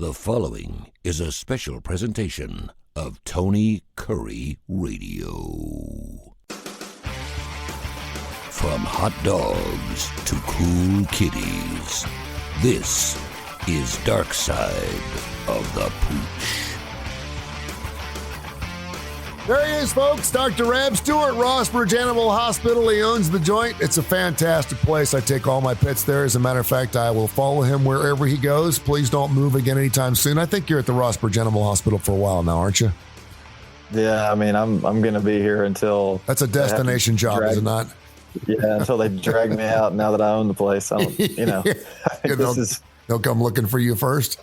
The following is a special presentation of Tony Kurre Radio. From hot dogs to cool kitties, this is Darkside of the Pooch. There he is, folks. Dr. Rab Stewart, Rossbridge Animal Hospital. He owns the joint. It's a fantastic place. I take all my pets there. As a matter of fact, I will follow him wherever he goes. Please don't move again anytime soon. I think you're at the Rossbridge Animal Hospital for a while now, aren't you? Yeah, I mean, I'm going to be here until... That's a destination job, is it not? Yeah, until they drag me out now that I own the place. I don't, They'll come looking for you first.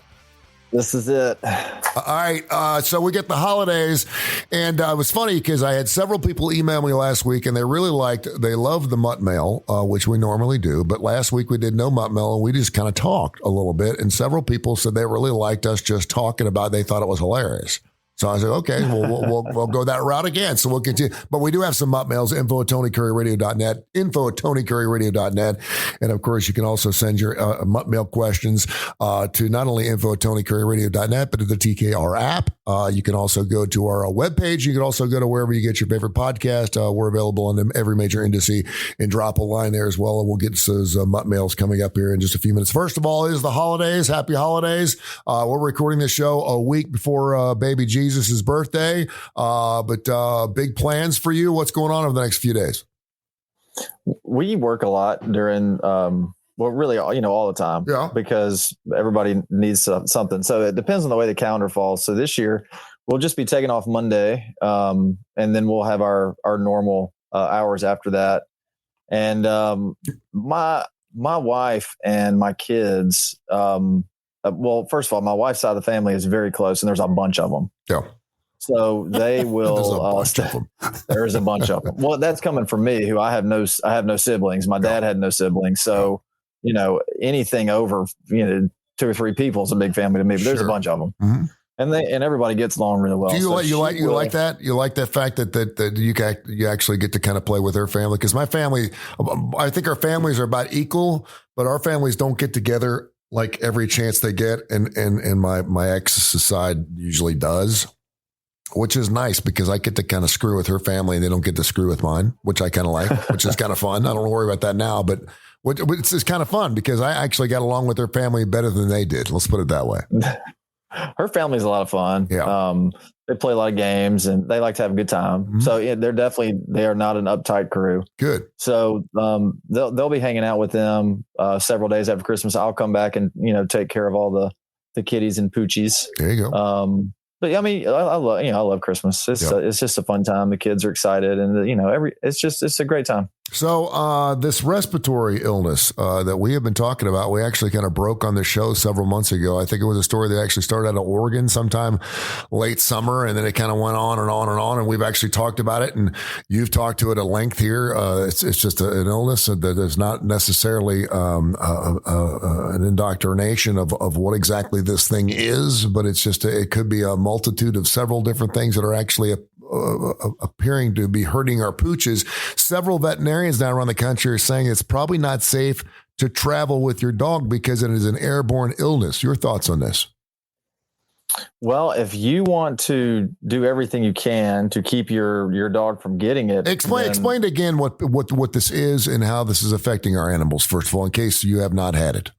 This is it. All right. So we get the holidays, and it was funny because I had several people email me last week, and they loved the mutt mail, which we normally do. But last week we did no mutt mail, and we just kind of talked a little bit. And several people said they really liked us just talking about it. They thought it was hilarious. So I said, okay, we'll go that route again. So we'll continue. But we do have some mutt mails, info@TonyCurryRadio.net, info@TonyCurryRadio.net. And of course, you can also send your mutt mail questions to not only info@TonyCurryRadio.net, but to the TKR app. You can also go to our webpage. You can also go to wherever you get your favorite podcast. We're available on every major indice, and drop a line there as well. And we'll get those mutt mails coming up here in just a few minutes. First of all, is the holidays. Happy holidays. We're recording this show a week before baby Jesus' birthday, but big plans for you. What's going on over the next few days? We work a lot during, really, all the time, because everybody needs something. So it depends on the way the calendar falls. So this year we'll just be taking off Monday, and then we'll have our normal hours after that. And my wife and my kids, first of all, my wife's side of the family is very close, and there's a bunch of them. Yeah. So they will. There's a bunch of them. There's a bunch of them. Well, that's coming from me, who I have no siblings. My dad had no siblings, so anything over 2 or 3 people is a big family to me. But there's a bunch of them, and everybody gets along really well. Do you like that? You like that fact that you actually get to kind of play with her family? Because my family, I think our families are about equal, but our families don't get together like every chance they get, and my ex's side usually does, which is nice because I get to kind of screw with her family and they don't get to screw with mine, which I kind of like, which is kind of fun. I don't worry about that now, but it's kind of fun because I actually got along with her family better than they did. Let's put it that way. Her family's a lot of fun. Yeah. They play a lot of games and they like to have a good time. Mm-hmm. So yeah, they are not an uptight crew. Good. So they'll be hanging out with them several days after Christmas. I'll come back and take care of all the kitties and poochies. There you go. But I mean, I love Christmas. It's just a fun time. The kids are excited, and it's a great time. So this respiratory illness that we have been talking about, we actually kind of broke on the show several months ago. I think it was a story that actually started out of Oregon sometime late summer, and then it kind of went on and on and on. And we've actually talked about it, and you've talked to it at length here. It's just an illness that is not necessarily an indoctrination of what exactly this thing is, but it's just it could be a multitude of several different things that are actually appearing to be hurting our pooches. Several veterinarians now around the country are saying it's probably not safe to travel with your dog because it is an airborne illness. Your thoughts on this? Well, if you want to do everything you can to keep your dog from getting it, explain again what this is and how this is affecting our animals. First of all, in case you have not had it.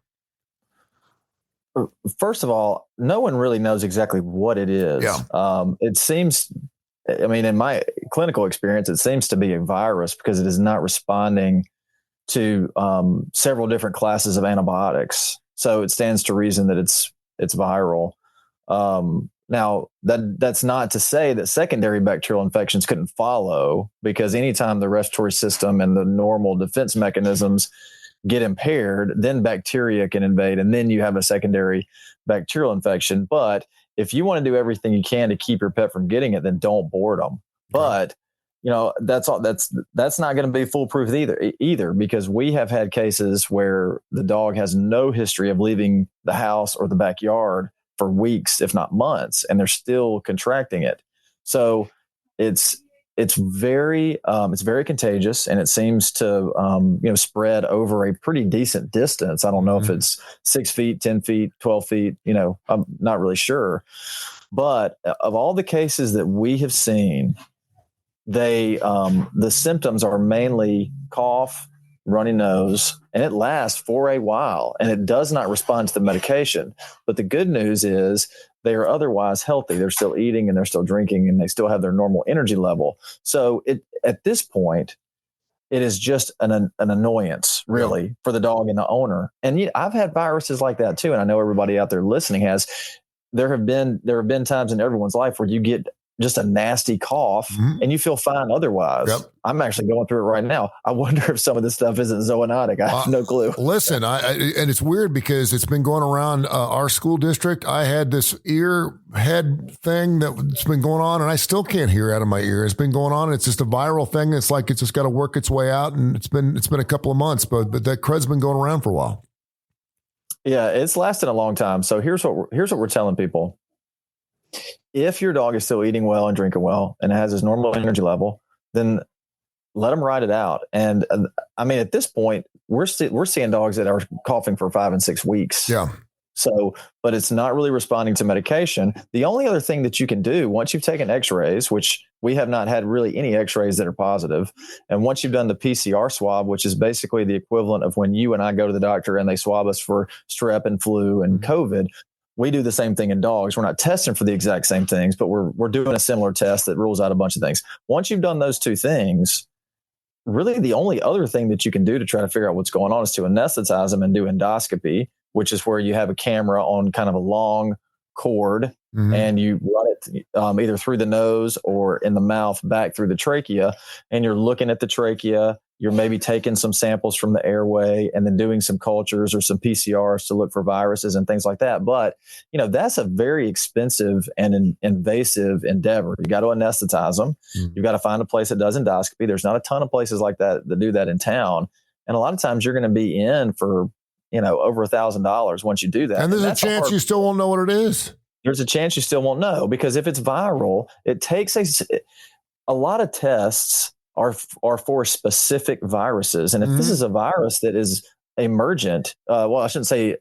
First of all, no one really knows exactly what it is. Yeah. It seems. I mean, in my clinical experience, it seems to be a virus because it is not responding to several different classes of antibiotics. So it stands to reason that it's viral. Now, that's not to say that secondary bacterial infections couldn't follow, because anytime the respiratory system and the normal defense mechanisms get impaired, then bacteria can invade, and then you have a secondary bacterial infection. But if you want to do everything you can to keep your pet from getting it, then don't board them. But that's all. That's not going to be foolproof either, because we have had cases where the dog has no history of leaving the house or the backyard for weeks, if not months, and they're still contracting it. So it's it's very contagious, and it seems to spread over a pretty decent distance. I don't know if it's 6 feet, 10 feet, 12 feet. I'm not really sure. But of all the cases that we have seen, the symptoms are mainly cough, runny nose, and it lasts for a while, and it does not respond to the medication. But the good news is they are otherwise healthy. They're still eating and they're still drinking, and they still have their normal energy level. So at this point, it is just an annoyance, really, for the dog and the owner. And I've had viruses like that too, and I know everybody out there listening has. There have been times in everyone's life where you get just a nasty cough and you feel fine otherwise. Yep. I'm actually going through it right now. I wonder if some of this stuff isn't zoonotic. I have no clue. Listen, and it's weird because it's been going around our school district. I had this ear head thing that's been going on, and I still can't hear out of my ear. It's been going on. It's just a viral thing. It's like it's just got to work its way out, and it's been a couple of months, but that crud's been going around for a while. Yeah, it's lasted a long time. So here's what we're telling people. If your dog is still eating well and drinking well and has his normal energy level, then let them ride it out. And I mean, at this point, we're seeing dogs that are coughing for 5 and 6 weeks. Yeah. So, but it's not really responding to medication. The only other thing that you can do once you've taken x-rays, which we have not had really any x-rays that are positive, and once you've done the PCR swab, which is basically the equivalent of when you and I go to the doctor and they swab us for strep and flu and COVID, we do the same thing in dogs. We're not testing for the exact same things, but we're doing a similar test that rules out a bunch of things. Once you've done those two things, really the only other thing that you can do to try to figure out what's going on is to anesthetize them and do endoscopy, which is where you have a camera on kind of a long cord and you run it either through the nose or in the mouth back through the trachea, and you're looking at the trachea. You're maybe taking some samples from the airway and then doing some cultures or some PCRs to look for viruses and things like that. But, that's a very expensive and invasive endeavor. You got to anesthetize them. You've got to find a place that does endoscopy. There's not a ton of places like that do that in town. And a lot of times you're going to be in for, over $1,000 once you do that. And there's a chance you still won't know what it is. There's a chance you still won't know, because if it's viral, it takes a lot of tests are for specific viruses. And if this is a virus that is emergent, I shouldn't say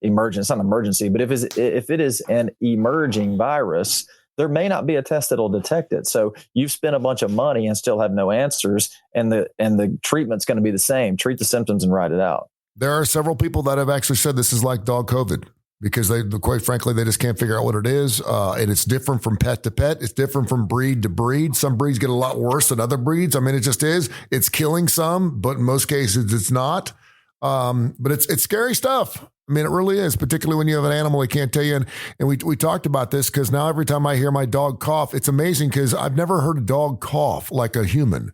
emergent, it's not an emergency, but if it is an emerging virus, there may not be a test that'll detect it. So you've spent a bunch of money and still have no answers, and the treatment's going to be the same. Treat the symptoms and ride it out. There are several people that have actually said this is like dog COVID, because quite frankly, they just can't figure out what it is. And it's different from pet to pet. It's different from breed to breed. Some breeds get a lot worse than other breeds. I mean, it just is. It's killing some, but in most cases it's not. But it's scary stuff. I mean, it really is, particularly when you have an animal that can't tell you. And we talked about this because now every time I hear my dog cough, it's amazing because I've never heard a dog cough like a human.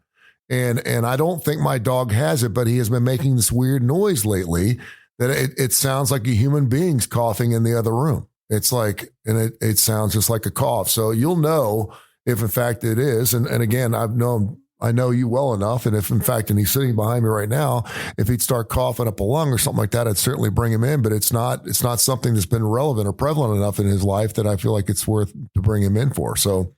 And I don't think my dog has it, but he has been making this weird noise lately that it sounds like a human being's coughing in the other room. It's like, and it sounds just like a cough. So you'll know if in fact it is. And again, I know you well enough. And if in fact, and he's sitting behind me right now, if he'd start coughing up a lung or something like that, I'd certainly bring him in, but it's not something that's been relevant or prevalent enough in his life that I feel like it's worth to bring him in for. So,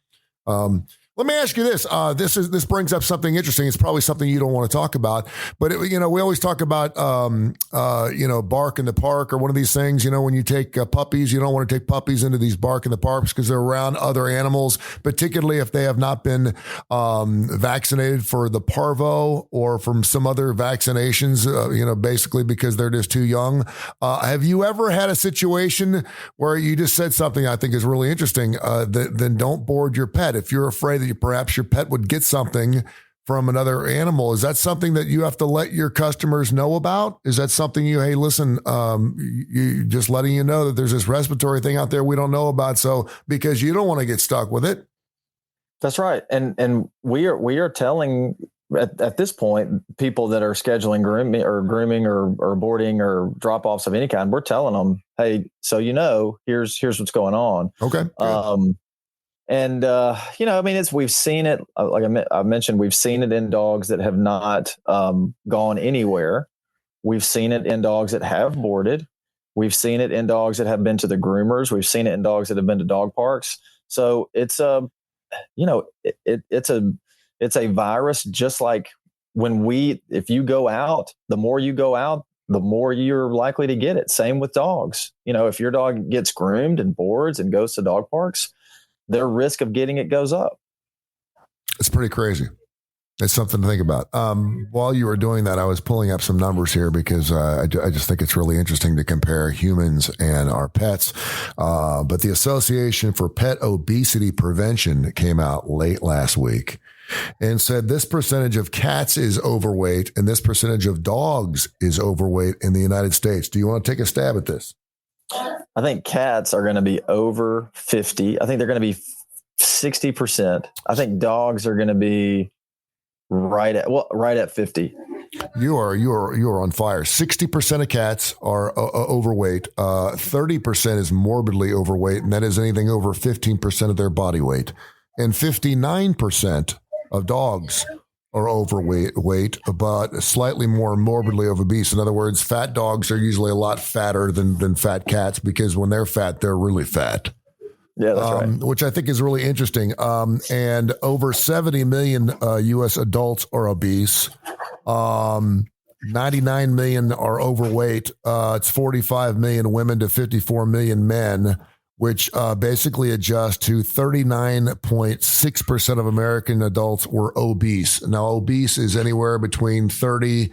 let me ask you this. This brings up something interesting. It's probably something you don't want to talk about, but we always talk about, bark in the park or one of these things. When you take puppies, you don't want to take puppies into these bark in the parks because they're around other animals, particularly if they have not been vaccinated for the parvo or from some other vaccinations. Basically because they're just too young. Have you ever had a situation where you just said something I think is really interesting? Then don't board your pet if you're afraid that perhaps your pet would get something from another animal. Is that something that you have to let your customers know about? Is that something hey, listen, you just letting you know that there's this respiratory thing out there we don't know about. So because you don't want to get stuck with it. That's right. And we are telling at this point, people that are scheduling grooming or boarding or drop offs of any kind, we're telling them, hey, so here's what's going on. Okay. We've seen it, like I mentioned, we've seen it in dogs that have not gone anywhere. We've seen it in dogs that have boarded. We've seen it in dogs that have been to the groomers. We've seen it in dogs that have been to dog parks. So it's it's a virus, just like if you go out, the more you go out, the more you're likely to get it. Same with dogs. If your dog gets groomed and boards and goes to dog parks, their risk of getting it goes up. It's pretty crazy. It's something to think about. While you were doing that, I was pulling up some numbers here because I just think it's really interesting to compare humans and our pets. But the Association for Pet Obesity Prevention came out late last week and said this percentage of cats is overweight and this percentage of dogs is overweight in the United States. Do you want to take a stab at this? I think cats are going to be over 50. I think they're going to be 60%. I think dogs are going to be right at 50. You are on fire. 60% of cats are overweight. 30% is morbidly overweight, and that is anything over 15% of their body weight. And 59% of dogs are overweight, but slightly more morbidly obese. In other words, fat dogs are usually a lot fatter than fat cats because when they're fat, they're really fat. Yeah, that's right. Which I think is really interesting. And over 70 million U.S. adults are obese. 99 million are overweight. It's 45 million women to 54 million men, which basically adjusts to 39.6% of American adults were obese. Now, obese is anywhere between 30%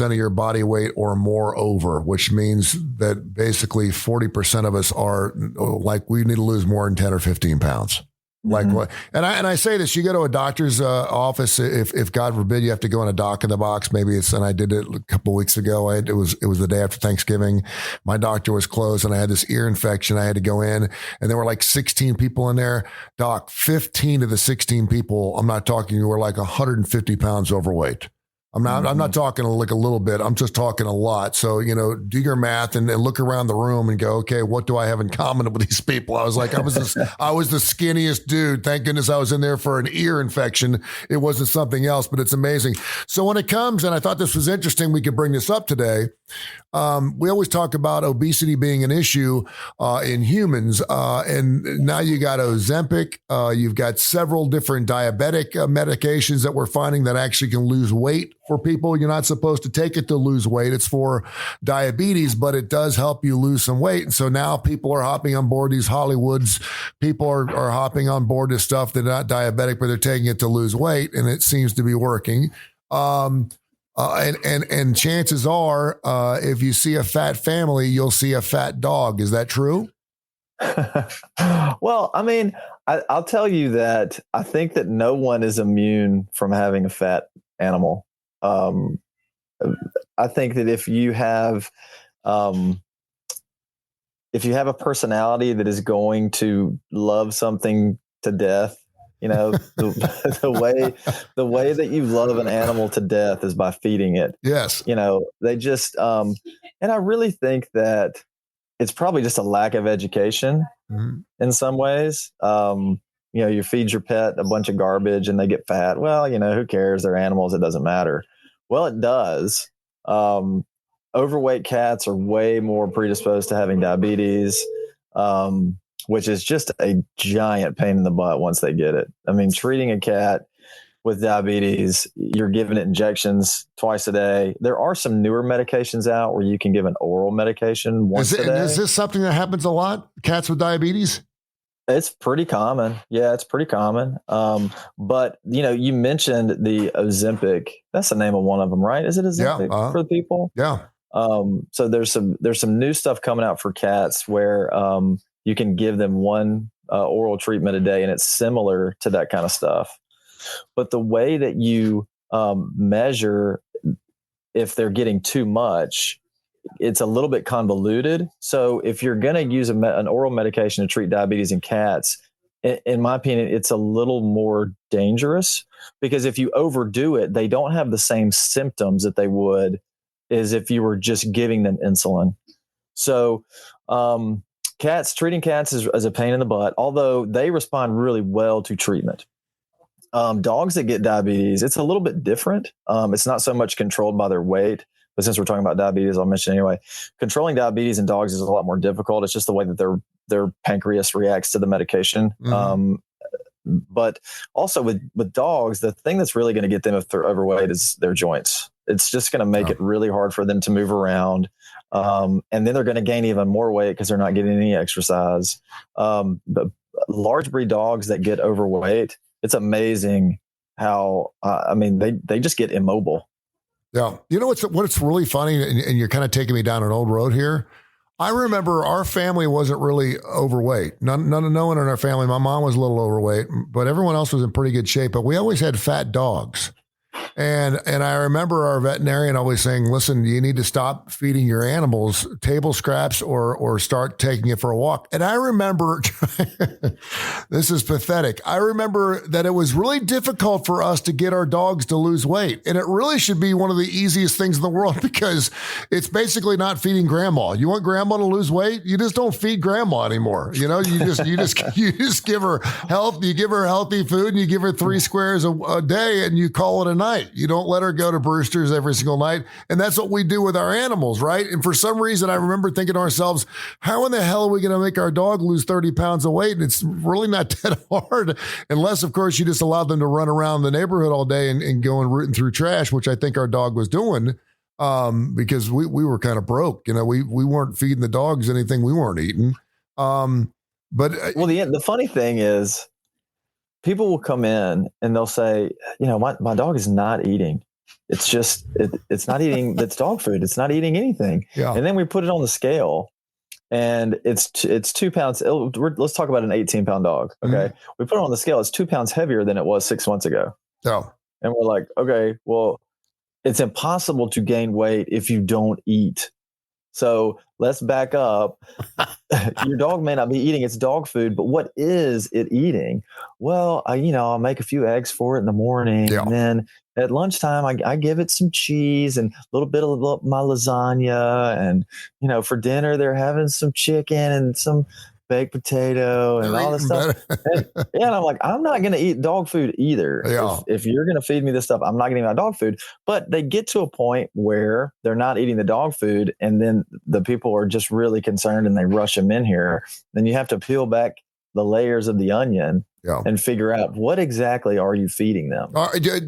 of your body weight or more over, which means that basically 40% of us are like, we need to lose more than 10 or 15 pounds. Like what? And I say this, you go to a doctor's office, if God forbid you have to go in a doc in the box, maybe and I did it a couple of weeks ago. It was the day after Thanksgiving. My doctor was closed and I had this ear infection. I had to go in and there were like 16 people in there. Doc, 15 of the 16 people, I'm not talking, you were like 150 pounds overweight. I'm not talking like a little bit. I'm just talking a lot. So, do your math and look around the room and go, okay, what do I have in common with these people? I was like, I was the skinniest dude. Thank goodness I was in there for an ear infection. It wasn't something else, but it's amazing. So when it comes, and I thought this was interesting, we could bring this up today. We always talk about obesity being an issue in humans. And now you got Ozempic. You've got several different diabetic medications that we're finding that actually can lose weight for people. You're not supposed to take it to lose weight. It's for diabetes, but it does help you lose some weight. And so now people are hopping on board these Hollywoods. People are hopping on board this stuff. They're not diabetic, but they're taking it to lose weight. And it seems to be working. And chances are, if you see a fat family, you'll see a fat dog. Is that true? Well, I mean, I'll tell you that I think that no one is immune from having a fat animal. I think that if you have a personality that is going to love something to death, the way that you love an animal to death is by feeding it. Yes. They just, and I really think that it's probably just a lack of education in some ways. You feed your pet a bunch of garbage and they get fat. Well, who cares? They're animals. It doesn't matter. Well, it does. Overweight cats are way more predisposed to having diabetes, which is just a giant pain in the butt once they get it. I mean, treating a cat with diabetes, you're giving it injections twice a day. There are some newer medications out where you can give an oral medication once a day. Is this something that happens a lot? Cats with diabetes? It's pretty common. Yeah, it's pretty common. But you mentioned the Ozempic. That's the name of one of them, right? Is it Ozempic for the people? Yeah. So there's some new stuff coming out for cats where you can give them one oral treatment a day, and it's similar to that kind of stuff. But the way that you measure if they're getting too much, it's a little bit convoluted. So if you're going to use an oral medication to treat diabetes in cats, in my opinion, it's a little more dangerous because if you overdo it, they don't have the same symptoms that they would as if you were just giving them insulin. So treating cats is a pain in the butt, although they respond really well to treatment. Dogs that get diabetes, it's a little bit different. It's not so much controlled by their weight. But since we're talking about diabetes, I'll mention anyway. Controlling diabetes in dogs is a lot more difficult. It's just the way that their pancreas reacts to the medication. But also with dogs, the thing that's really going to get them if they're overweight is their joints. It's just going to make it really hard for them to move around. And then they're going to gain even more weight because they're not getting any exercise. But large breed dogs that get overweight, it's amazing how, they just get immobile. Yeah. You know what's really funny, and you're kind of taking me down an old road here. I remember our family wasn't really overweight. No one in our family. My mom was a little overweight, but everyone else was in pretty good shape. But we always had fat dogs. And I remember our veterinarian always saying, listen, you need to stop feeding your animals table scraps or start taking it for a walk. And I remember, this is pathetic. I remember that it was really difficult for us to get our dogs to lose weight. And it really should be one of the easiest things in the world because it's basically not feeding grandma. You want grandma to lose weight? You just don't feed grandma anymore. You just give her health. You give her healthy food and you give her 3 squares a day and you call it a night. You don't let her go to Brewster's every single night. And that's what we do with our animals, right? And for some reason, I remember thinking to ourselves, how in the hell are we going to make our dog lose 30 pounds of weight? And it's really not that hard, unless, of course, you just allow them to run around the neighborhood all day and go and rooting through trash, which I think our dog was doing because we were kind of broke. We weren't feeding the dogs anything we weren't eating. The funny thing is, people will come in and they'll say, my dog is not eating. It's just, it's not eating. It's dog food. It's not eating anything. Yeah. And then we put it on the scale and it's 2 pounds. Let's talk about an 18-pound dog. Okay. Mm-hmm. We put it on the scale. It's 2 pounds heavier than it was 6 months ago. Yeah. And we're like, okay, well, it's impossible to gain weight if you don't eat. So let's back up. Your dog may not be eating its dog food, but what is it eating? Well, I'll make a few eggs for it in the morning. Yeah. And then at lunchtime, I give it some cheese and a little bit of my lasagna. And, for dinner, they're having some chicken and some baked potato and all this stuff. And I'm like, I'm not going to eat dog food either. Yeah. If you're going to feed me this stuff, I'm not going to eat my dog food. But they get to a point where they're not eating the dog food. And then the people are just really concerned and they rush them in here. Then you have to peel back the layers of the onion and figure out what exactly are you feeding them?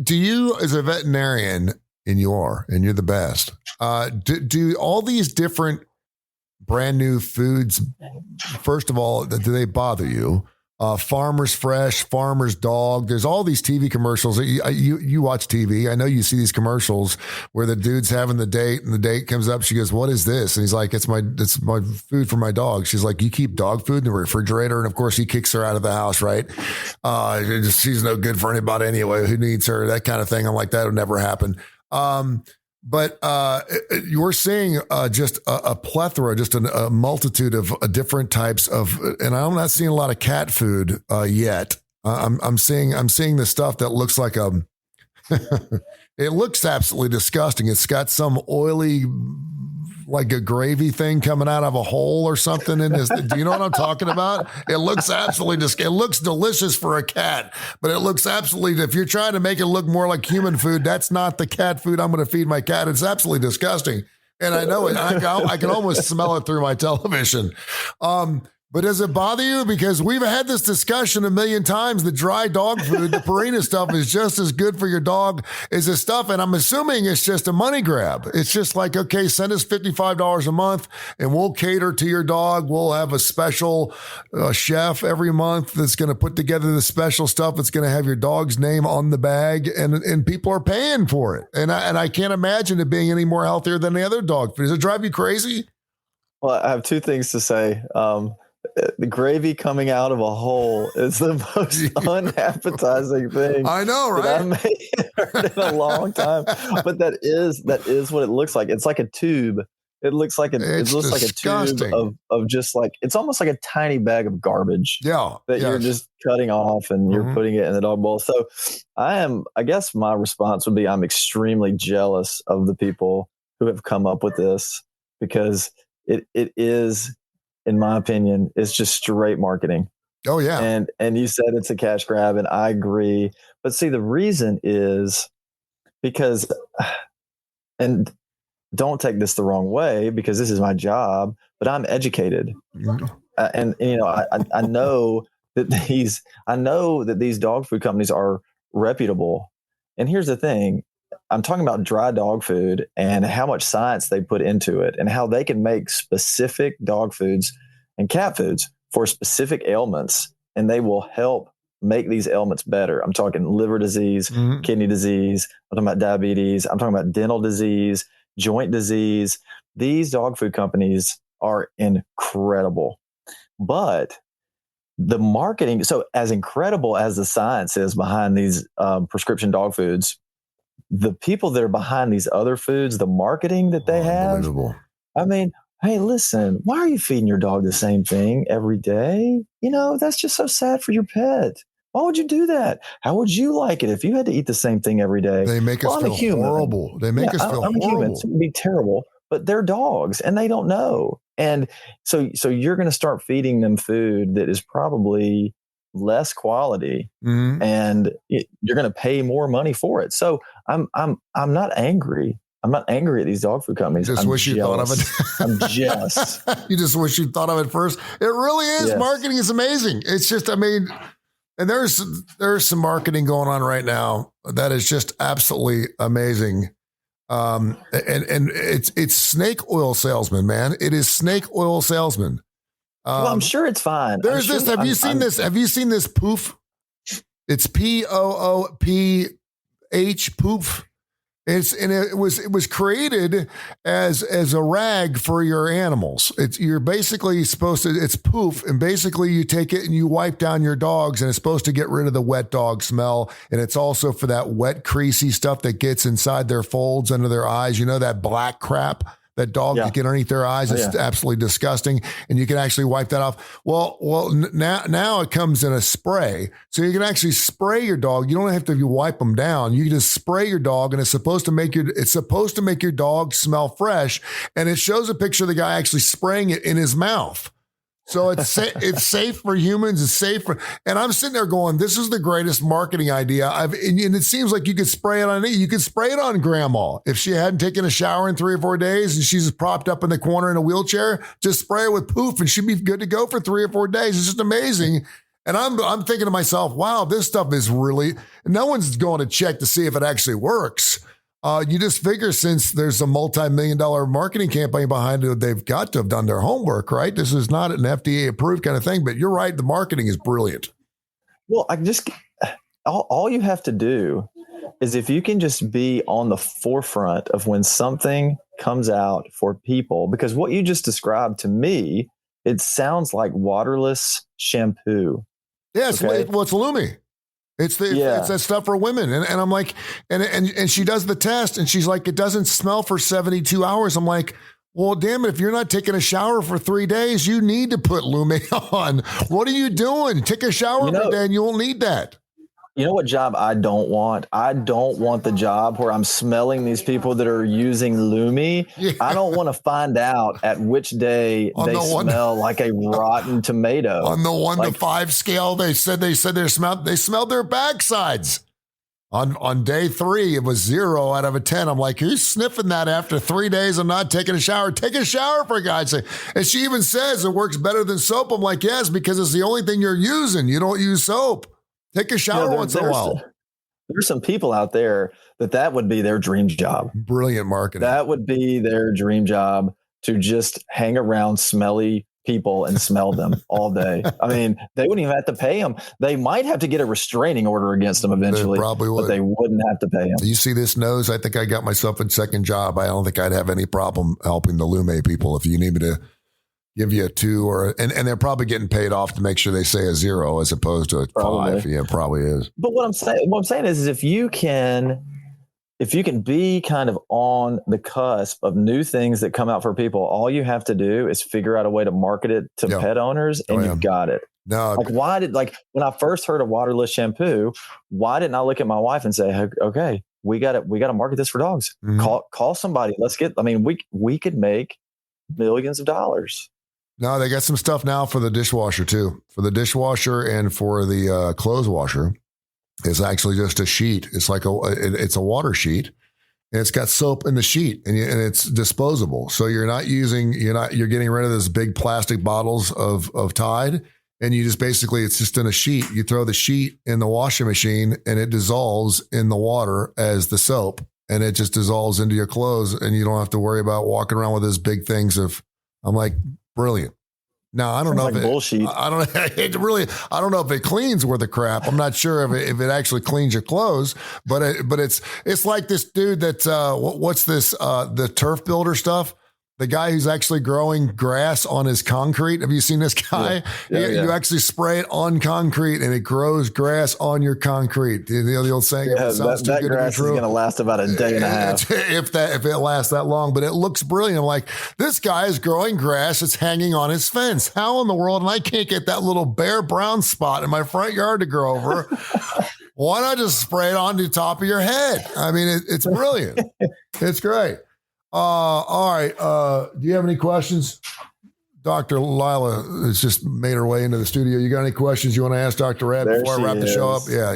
Do you, as a veterinarian, and you're the best, do all these different brand new foods, first of all, do they bother you? Farmer's Fresh, Farmer's Dog. There's all these TV commercials. You watch TV. I know you see these commercials where the dude's having the date and the date comes up. She goes, "What is this?" And he's like, it's my food for my dog. She's like, "You keep dog food in the refrigerator?" And of course he kicks her out of the house, right? She's no good for anybody anyway. Who needs her? That kind of thing. I'm like, that would never happen. But you're seeing just a plethora, just a multitude of different types of, and I'm not seeing a lot of cat food yet. I'm seeing the stuff that looks like it looks absolutely disgusting. It's got some oily, like a gravy thing coming out of a hole or something in this. Do you know what I'm talking about? It looks absolutely disgusting. It looks delicious for a cat, but it looks absolutely, if you're trying to make it look more like human food, that's not the cat food I'm going to feed my cat. It's absolutely disgusting. And I know it. I can almost smell it through my television. But does it bother you? Because we've had this discussion a million times. The dry dog food, the Purina stuff is just as good for your dog as the stuff. And I'm assuming it's just a money grab. It's just like, okay, send us $55 a month and we'll cater to your dog. We'll have a special chef every month that's going to put together the special stuff. It's going to have your dog's name on the bag and people are paying for it. And I can't imagine it being any more healthier than the other dog food. Does it drive you crazy? Well, I have two things to say. The gravy coming out of a hole is the most unappetizing thing. I know, right? That I may heard in a long time, but that is what it looks like. It's like a tube. It looks like it looks like a tube of just like, it's almost like a tiny bag of garbage. Yeah, that you're just cutting off and you're putting it in the dog bowl. So I guess my response would be, I'm extremely jealous of the people who have come up with this because it is, in my opinion, it's just straight marketing. Oh yeah. And you said it's a cash grab and I agree. But see, the reason is because, and don't take this the wrong way because this is my job, but I'm educated. Mm-hmm. And I know that I know that these dog food companies are reputable. And here's the thing. I'm talking about dry dog food and how much science they put into it and how they can make specific dog foods and cat foods for specific ailments, and they will help make these ailments better. I'm talking liver disease, kidney disease. I'm talking about diabetes. I'm talking about dental disease, joint disease. These dog food companies are incredible. But the marketing, so as incredible as the science is behind these prescription dog foods, the people that are behind these other foods, the marketing that they have, I mean, hey, listen, why are you feeding your dog the same thing every day? You know, that's just so sad for your pet. Why would you do that? How would you like it if you had to eat the same thing every day? They make us feel horrible. They make us feel horrible. Human, so it would be terrible, but they're dogs and they don't know. And so you're going to start feeding them food that is probably less quality, and you're going to pay more money for it. So I'm not angry. I'm not angry at these dog food companies. Just wish you thought of it. I'm jealous. You just wish you thought of it first. It really is. Yes. Marketing is amazing. It's just, I mean, and there's some marketing going on right now that is just absolutely amazing. And it's snake oil salesman, man. It is snake oil salesman. Well, I'm sure it's fine. There's this. Have you seen this? Have you seen this Poof? It's POOPH Poof. It was created as a rag for your animals. You're basically supposed to. It's Poof, and basically you take it and you wipe down your dogs, and it's supposed to get rid of the wet dog smell, and it's also for that wet, creasy stuff that gets inside their folds under their eyes. You know, that black crap that dogs get underneath their eyes. It's absolutely disgusting, and you can actually wipe that off. Well, now it comes in a spray, so you can actually spray your dog. You don't have to wipe them down. You can just spray your dog, and it's supposed to make your dog smell fresh. And it shows a picture of the guy actually spraying it in his mouth. So it's safe for humans. It's safe for, and I'm sitting there going, this is the greatest marketing idea and it seems like you could spray it on you could spray it on grandma. If she hadn't taken a shower in 3 or 4 days and she's propped up in the corner in a wheelchair, just spray her with Poof and she'd be good to go for 3 or 4 days. It's just amazing. And I'm thinking to myself, wow, this stuff is really, no one's going to check to see if it actually works. You just figure since there's a multi-million-dollar marketing campaign behind it, they've got to have done their homework, right? This is not an FDA-approved kind of thing, but you're right. The marketing is brilliant. Well, all you have to do is if you can just be on the forefront of when something comes out for people, because what you just described to me, it sounds like waterless shampoo. Yes, okay? It's Lumi. It's that stuff for women. And I'm like, and she does the test and she's like, it doesn't smell for 72 hours. I'm like, well, damn it. If you're not taking a shower for 3 days, you need to put Lume on. What are you doing? Take a shower every day and you won't need that. You know what job I don't want? I don't want the job where I'm smelling these people that are using Lumi. Yeah. I don't want to find out at which day they smell like a rotten tomato. On the 1 to 5 scale, they said they smelled their backsides. On day 3, it was 0 out of a 10. I'm like, who's sniffing that after 3 days of not taking a shower? Take a shower, for God's sake. And she even says it works better than soap. I'm like, yes, because it's the only thing you're using. You don't use soap. Take a shower once in a while. There's some people out there that would be their dream job. Brilliant marketing. That would be their dream job, to just hang around smelly people and smell them all day. I mean, they wouldn't even have to pay them. They might have to get a restraining order against them eventually. They probably would. But they wouldn't have to pay them. You see this nose? I think I got myself a second job. I don't think I'd have any problem helping the Lume people. If you need me to give you a 2 and they're probably getting paid off to make sure they say a 0 as opposed to a 5. Yeah, it probably is. But what I'm saying is if you can be kind of on the cusp of new things that come out for people, all you have to do is figure out a way to market it to pet owners, and you've got it. No, when I first heard of waterless shampoo, why didn't I look at my wife and say, okay, we got to market this for dogs. Mm-hmm. Call somebody. We could make millions of dollars. No, they got some stuff now for the dishwasher too. For the dishwasher and for the clothes washer, it's actually just a sheet. It's like it's a water sheet, and it's got soap in the sheet, and it's disposable. So you're getting rid of those big plastic bottles of Tide, And you just basically, it's just in a sheet. You throw the sheet in the washing machine and it dissolves in the water as the soap, and it just dissolves into your clothes, and you don't have to worry about walking around with those big things I'm like, brilliant. Now, I don't know if bullshit. I don't know if it cleans worth a crap. I'm not sure if it actually cleans your clothes, but it's like this dude that, what's this, the turf builder stuff? The guy who's actually growing grass on his concrete. Have you seen this guy? Yeah. You actually spray it on concrete and it grows grass on your concrete. The old saying, that grass is going to last about a day and a half. If it lasts that long, but it looks brilliant. I'm like, this guy is growing grass that's hanging on his fence. How in the world? And I can't get that little bare brown spot in my front yard to grow over. Why not just spray it on the top of your head? I mean, it's brilliant. It's great. All right. Do you have any questions? Dr. Lila has just made her way into the studio. You got any questions you want to ask Dr. Ab before I wrap the show up? Yeah,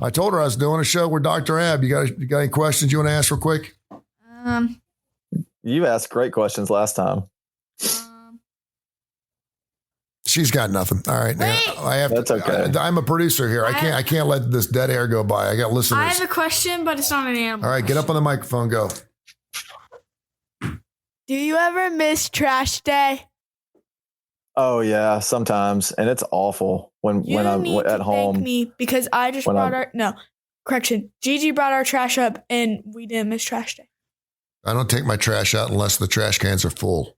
I told her I was doing a show with Dr. Ab. You got any questions you want to ask real quick? You asked great questions last time. She's got nothing. All right. That's okay. I'm a producer here. I can't let this dead air go by. I got listeners. I have a question, but it's not an animal. All right. Get up on the microphone. Go. Do you ever miss trash day? Oh yeah, sometimes, and it's awful when I'm at home. Thank me because I just Gigi brought our trash up, and we didn't miss trash day. I don't take my trash out unless the trash cans are full.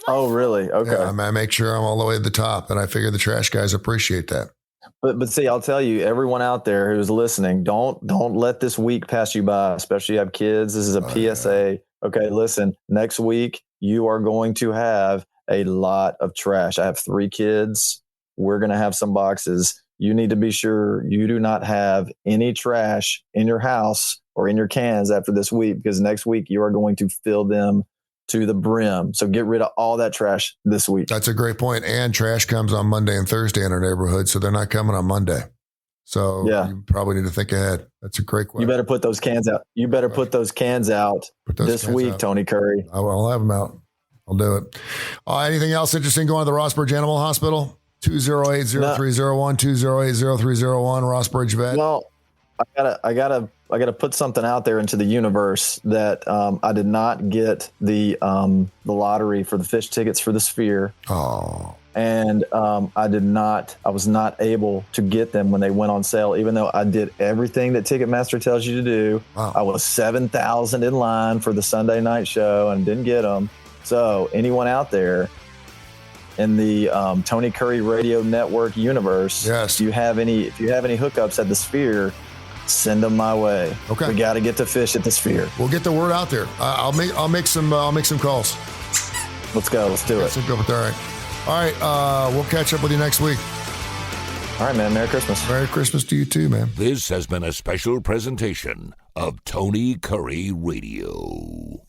Oh really? Okay. Yeah, I make sure I'm all the way to the top, and I figure the trash guys appreciate that. But see, I'll tell you, everyone out there who's listening, don't let this week pass you by, especially if you have kids. This is a PSA. Yeah. Okay, listen, next week you are going to have a lot of trash. I have 3 kids. We're going to have some boxes. You need to be sure you do not have any trash in your house or in your cans after this week, because next week you are going to fill them to the brim. So get rid of all that trash this week. That's a great point. And trash comes on Monday and Thursday in our neighborhood, so they're not coming on Monday. So you probably need to think ahead. That's a great question. You better put those cans out. This week, Tony Curry. I'll have them out. I'll do it. Anything else interesting going to the Rossbridge Animal Hospital? 208-0301, 208-0301, Rossbridge Vet. Well, I gotta put something out there into the universe that I did not get the lottery for the fish tickets for the Sphere. Oh. And I was not able to get them when they went on sale, even though I did everything that Ticketmaster tells you to do. Wow. I was 7,000 in line for the Sunday night show and didn't get them. So anyone out there in the Tony Curry Radio Network universe, yes. if you have any hookups at the Sphere, send them my way. Okay. We got to get to fish at the Sphere. We'll get the word out there. I'll make some calls. Let's go. Let's do it. All right. We'll catch up with you next week. All right, man. Merry Christmas. Merry Christmas to you too, man. This has been a special presentation of Tony Curry Radio.